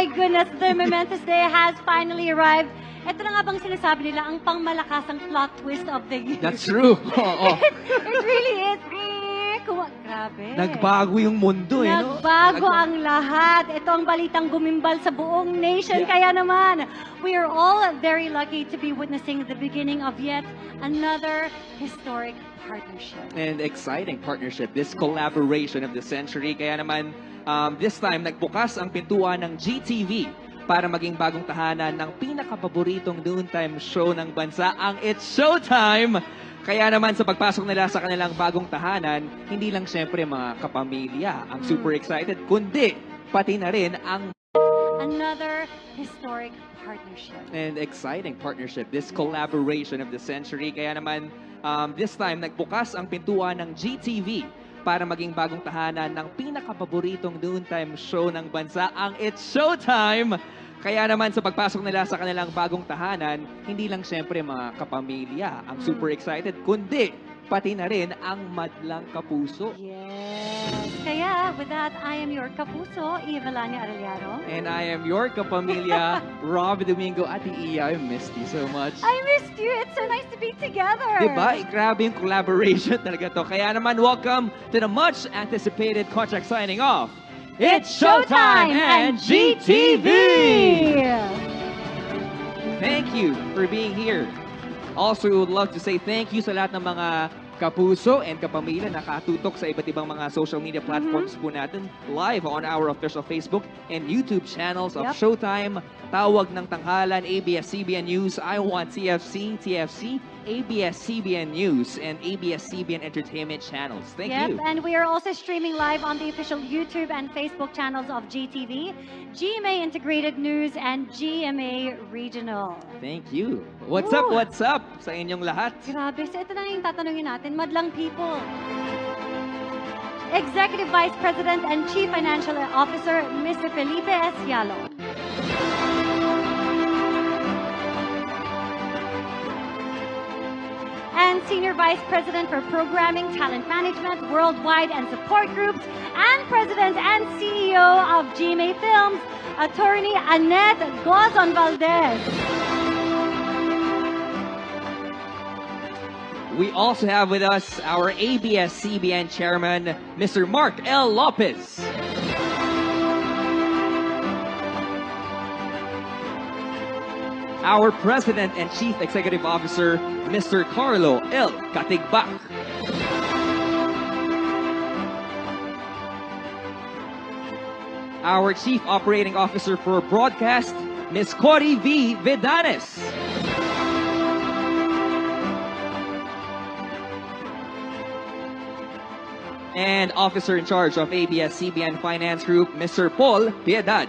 my goodness, the momentous day has finally arrived. Ito na nga bang sinasabi nila, ang pangmalakasang plot twist of the year. That's true. Oo. It really is. Grabe. Nagbago yung mundo eh, no? Nagbago ang lahat. Ito ang balitang gumimbal sa buong nation. Kaya naman, we are all very lucky to be witnessing the beginning of yet another historic partnership. And exciting partnership, this collaboration of the century. Kaya naman, this time, nagbukas ang pintuan ng GTV para maging bagong tahanan ng pinakapaboritong noontime show ng bansa, ang It's Showtime! Kaya naman sa pagpasok nila sa kanilang bagong tahanan, hindi lang syempre mga kapamilya ang super excited, kundi pati na rin ang Another historic partnership. and exciting partnership, this collaboration of the century. Kaya naman, this time, nagbukas ang pintuan ng GTV para maging bagong tahanan ng pinakapaboritong noontime show ng bansa, ang It's Showtime! Kaya naman sa pagpasok nila sa kanilang bagong tahanan, hindi lang syempre mga kapamilya ang super excited, kundi pati na rin ang madlang kapuso. Yes. Kaya, with that, I am your kapuso, Evelania Arellano. And I am your kapamilya, Rob Domingo. Ate Iya, I missed you so much. I missed you. It's so nice to be together. Diba? Grabe yung collaboration talaga to. Kaya naman, welcome to the much anticipated contract signing off. It's Showtime and GTV! Thank you for being here. Also, we would love to say thank you sa lahat ng mga kapuso and kapamilya na nakatutok sa iba't ibang mga social media platforms po natin live on our official Facebook and YouTube channels of Showtime, Tawag ng Tanghalan, ABS-CBN News, I Want TFC, TFC, ABS-CBN News, and ABS-CBN Entertainment channels. Thank you. And we are also streaming live on the official YouTube and Facebook channels of GTV, GMA Integrated News, and GMA Regional. Thank you. What's up? What's up sa inyong lahat? Grabe. So ito na yung tatanungin natin, madlang people. Executive Vice President and Chief Financial Officer, Mr. Felipe S. Yalo. And Senior Vice President for Programming, Talent Management, Worldwide and Support Groups, and President and CEO of GMA Films, Attorney Annette Gozon Valdez. We also have with us our ABS-CBN Chairman, Mr. Mark L. Lopez. Our President and Chief Executive Officer, Mr. Carlo L. Katigbak. Our Chief Operating Officer for Broadcast, Ms. Cory V. Vidanes. And Officer in Charge of ABS-CBN Finance Group, Mr. Paul Piedad.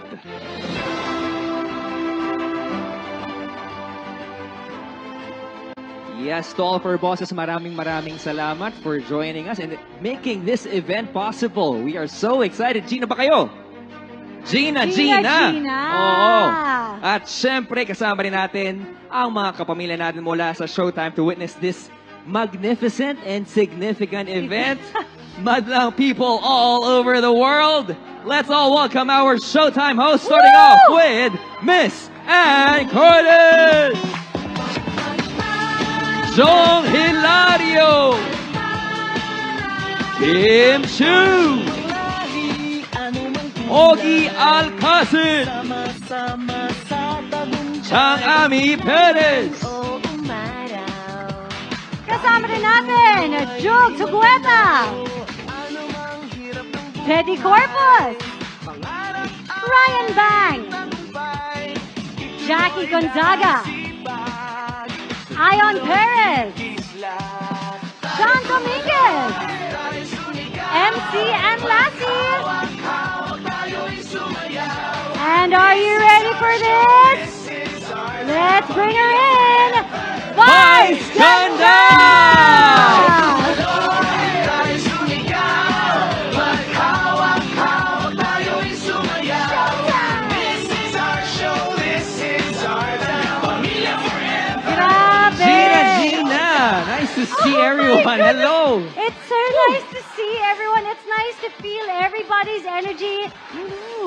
Yes, to all of our bosses, maraming salamat for joining us and making this event possible. We are so excited. Gina ba kayo? Gina! Oo. At syempre, kasama rin natin ang mga kapamilya natin mula sa Showtime to witness this magnificent and significant event. Madlang people all over the world. Let's all welcome our Showtime host, starting off with Miss Ann Cordes. Jong Hilario, Kim Chu, Ogie Alcacid, Chang Ami Perez. Kasama rin natin, Jug Tugueta, Teddy Corpus, Ryan Bang, Jackie Gonzaga, Ion Perez, John Dominguez, MC Lassie. And are you ready for this? Let's bring her in, Vice Ganda! To see everyone. Hello. It's so nice to see everyone. It's nice to feel everybody's energy.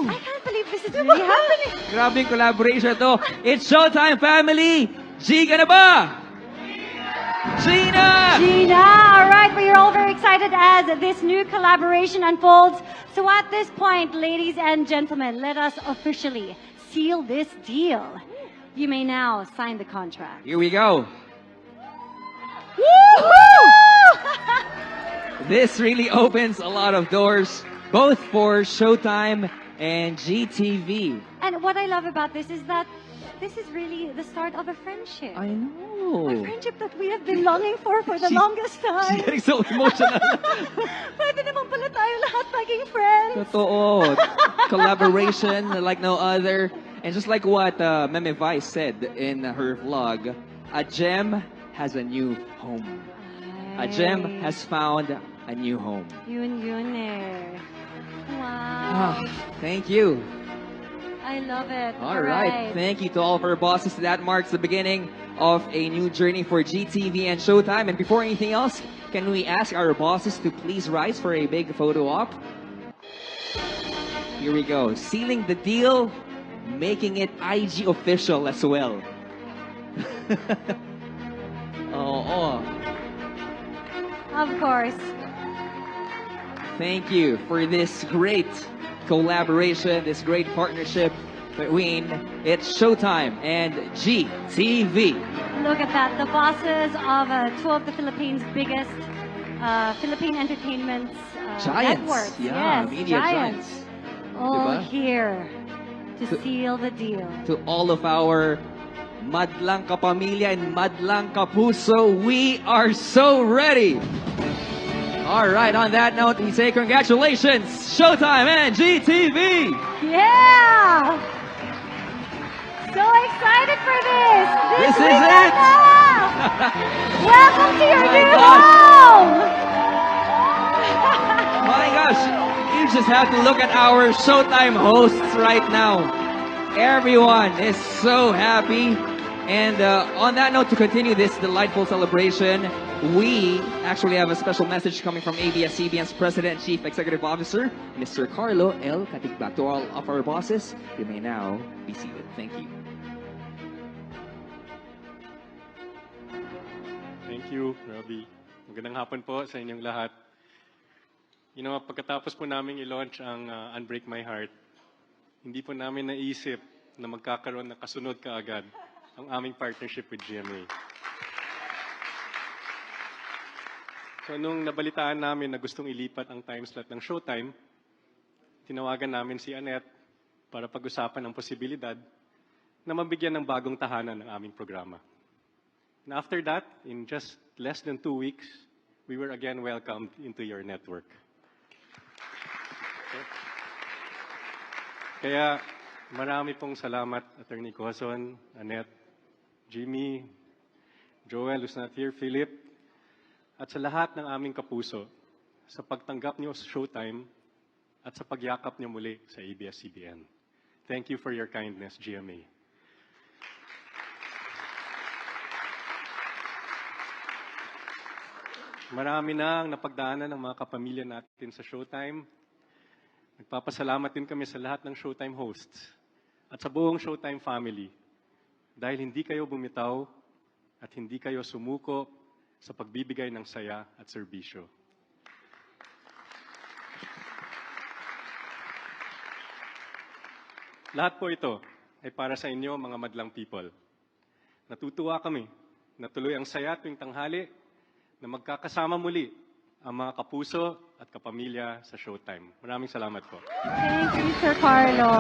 I can't can't believe this is really happening. Grabe yung collaboration to. It's Showtime, family! G ka na ba? Gina! Gina, all right, we are all very excited as this new collaboration unfolds. So at this point, ladies and gentlemen, let us officially seal this deal. You may now sign the contract. Here we go. Woo! This really opens a lot of doors, both for Showtime and GTV. And what I love about this is that this is really the start of a friendship. I know. A friendship that we have been longing for the She's- longest She's time. getting so emotional. Pwede naman pala tayo lahat maging friends. Totoo. Collaboration like no other. And just like what Meme Vice said in her vlog, a gem has a new home. A gem has found a new home. Yun eh. Ah, Wow. thank you. I love it. All right. Thank you to all of our bosses. That marks the beginning of a new journey for GTV and Showtime. And before anything else, can we ask our bosses to please rise for a big photo op? Here we go. Sealing the deal, making it IG official as well. Oh. Of course. Thank you for this great collaboration, this great partnership between It's Showtime and GTV. Look at that. The bosses of two of the Philippines' biggest Philippine entertainment Giants. networks. Yeah, yes, media giants. All Diba? here to seal the deal. To all of our madlang kapamilya and madlang kapuso, we are so ready. All right, on that note, we say congratulations, Showtime and GTV. Yeah! So excited for this! This is weekend it! now! Welcome to your My new gosh. home! My gosh, you just have to look at our Showtime hosts right now. Everyone is so happy. And on that note, to continue this delightful celebration, we actually have a special message coming from ABS-CBN's President and Chief Executive Officer, Mr. Carlo L. Katigbak. To all of our bosses, you may now be seated. Thank you. Thank you, Robbie. Magandang hapon po sa inyong lahat. You know, pagkatapos po namin i-launch ang Unbreak My Heart, hindi po namin naisip na magkakaroon ng kasunod kaagad ang aming partnership with GMA. So, nung nabalitaan namin na gustong ilipat ang time slot ng Showtime, tinawagan namin si Annette para pag-usapan ang posibilidad na mabigyan ng bagong tahanan ng aming programa. And after that, in just less than 2 weeks, we were again welcomed into your network. Kaya marami pong salamat, Attorney Coson, Annette, Jimmy, Joel, who's not here, Philip, at sa lahat ng aming kapuso sa pagtanggap niyo sa Showtime at sa pagyakap niyo muli sa ABS-CBN. Thank you for your kindness, GMA. Marami na ang napagdaanan ng mga kapamilya natin sa Showtime. Nagpapasalamat din kami sa lahat ng Showtime hosts at sa buong Showtime family dahil hindi kayo bumitaw at hindi kayo sumuko sa pagbibigay ng saya at serbisyo. Lahat po ito ay para sa inyo, mga madlang people. Natutuwa kami na tuloy ang saya tuwing tanghali na magkakasama muli ang mga kapuso at kapamilya sa Showtime. Maraming salamat po. Thank you, Sir Carlo.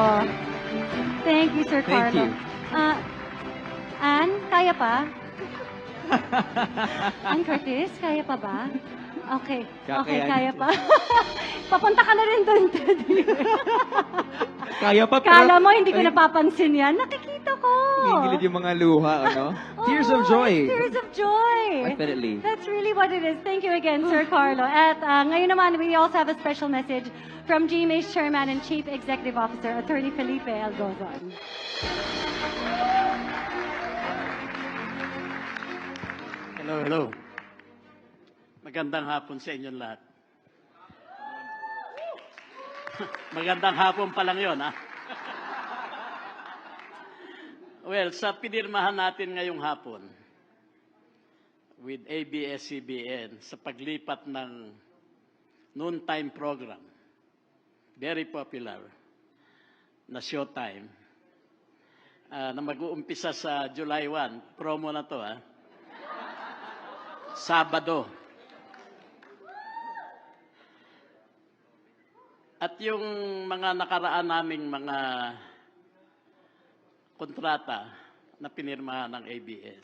Thank you, Sir Thank Carlo. you. Ann, kaya pa? Ann Curtis, kaya pa ba? Okay. Okay, Kakayanin. kaya pa. Papunta ka na rin doon, Teddy. Kaya pa, Kala mo, hindi ko Ay, napapansin yan. Nakikita ko. Gigilid yung mga luha, ano? Tears of Oo, joy. Tears of joy. Definitely. That's really what it is. Thank you again, Sir Carlo. At ngayon naman, we also have a special message from GMA's Chairman and Chief Executive Officer, Attorney Felipe Algozon. Hello. Magandang hapon sa inyong lahat. Magandang hapon pa lang yon, ha? Well, sa pinirmahan natin ngayong hapon with ABS-CBN sa paglipat ng noontime program, very popular na Showtime, na mag-uumpisa sa July 1, promo na to, Sabado. At yung mga nakaraan naming mga kontrata na pinirmahan ng ABS,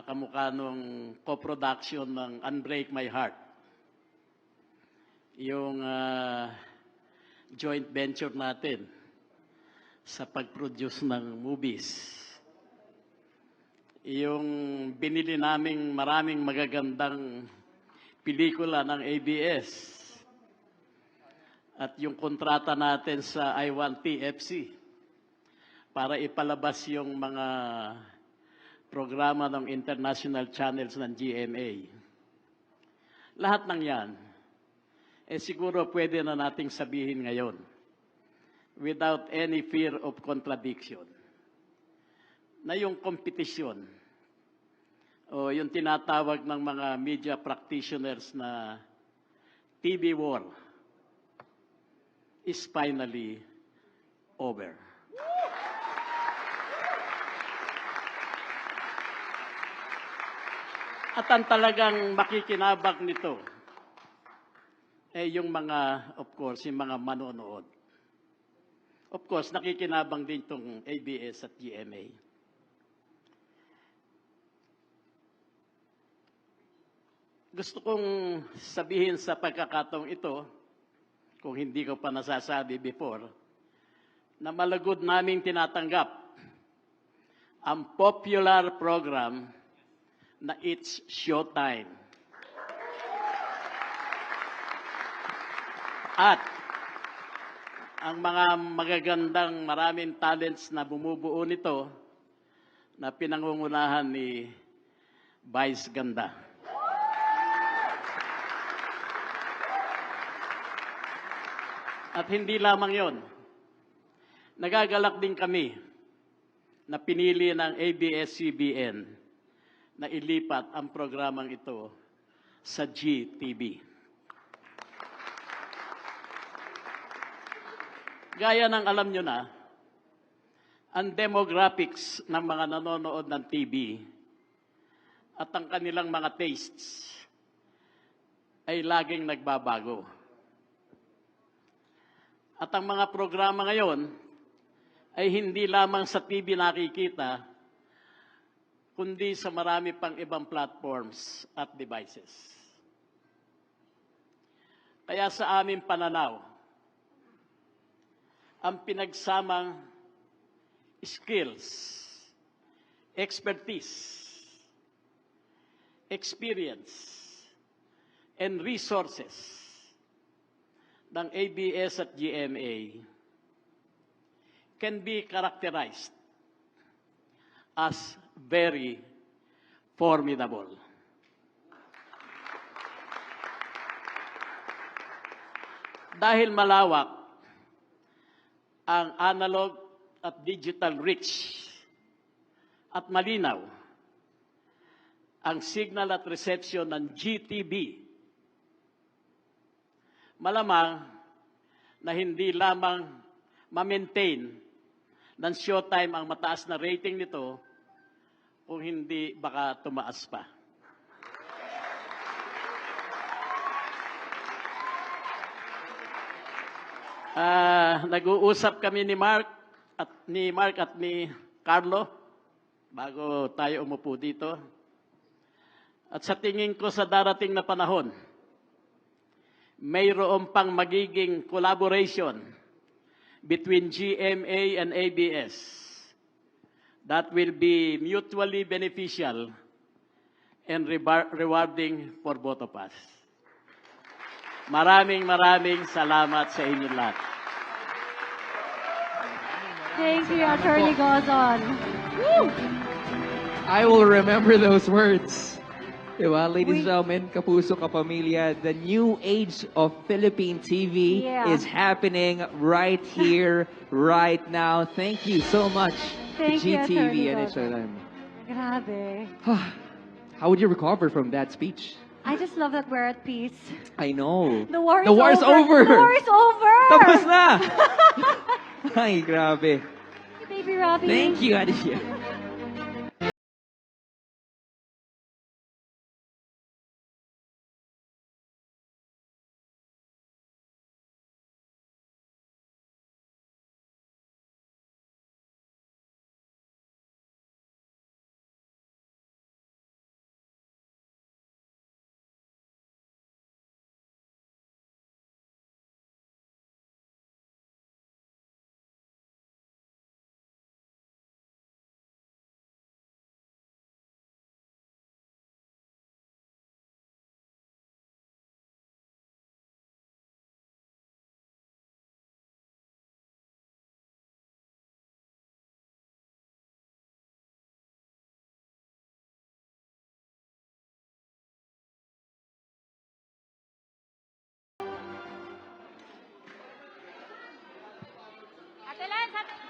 kamukha nung co-production ng Unbreak My Heart, yung joint venture natin sa pag-produce ng movies, yung binili naming maraming magagandang pelikula ng ABS, at yung kontrata natin sa I Want TFC para ipalabas yung mga programa ng international channels ng GMA. Lahat ng yan, siguro pwede na nating sabihin ngayon without any fear of contradiction na yung kompetisyon o yung tinatawag ng mga media practitioners na TV war is finally over. At ang talagang makikinabang nito yung mga, of course, yung mga manonood. Of course, nakikinabang din itong ABS at GMA. Gusto kong sabihin sa pagkakataong ito, kung hindi ko pa nasasabi before, na malagod naming tinatanggap ang popular program na It's Showtime. At ang mga magagandang maraming talents na bumubuo nito na pinangungunahan ni Vice Ganda. At hindi lamang yon, nagagalak din kami na pinili ng ABS-CBN na ilipat ang programang ito sa GTV. Gaya ng alam nyo na, ang demographics ng mga nanonood ng TV at ang kanilang mga tastes ay laging nagbabago. At ang mga programa ngayon ay hindi lamang sa TV nakikita, kundi sa marami pang ibang platforms at devices. Kaya sa aming pananaw, ang pinagsamang skills, expertise, experience, and resources ng ABS at GMA can be characterized as very formidable. Dahil malawak ang analog at digital reach at malinaw ang signal at reception ng GTV, malamang na hindi lamang ma-maintain ng Showtime ang mataas na rating nito, kung hindi baka tumaas pa. Nag-uusap kami ni Mark at ni Carlo bago tayo umupo dito. At sa tingin ko sa darating na panahon, mayroon pang magiging collaboration between GMA and ABS that will be mutually beneficial and rewarding for both of us. Maraming salamat sa inyong lahat. Thank you, Attorney Gozon. I will remember those words. Diba? Ladies and gentlemen, Kapuso Kapamilya, the new age of Philippine TV Yeah. is happening right here, right now. Thank you so much Thank to you, Attorney GTV and Gozo. HLM. Grabe. How would you recover from that speech? I just love that we're at peace. I know. The war is over. The war is over! Tapos na! Ay, grabe. Baby Robbie. Thank you, Adia. Ate Lance,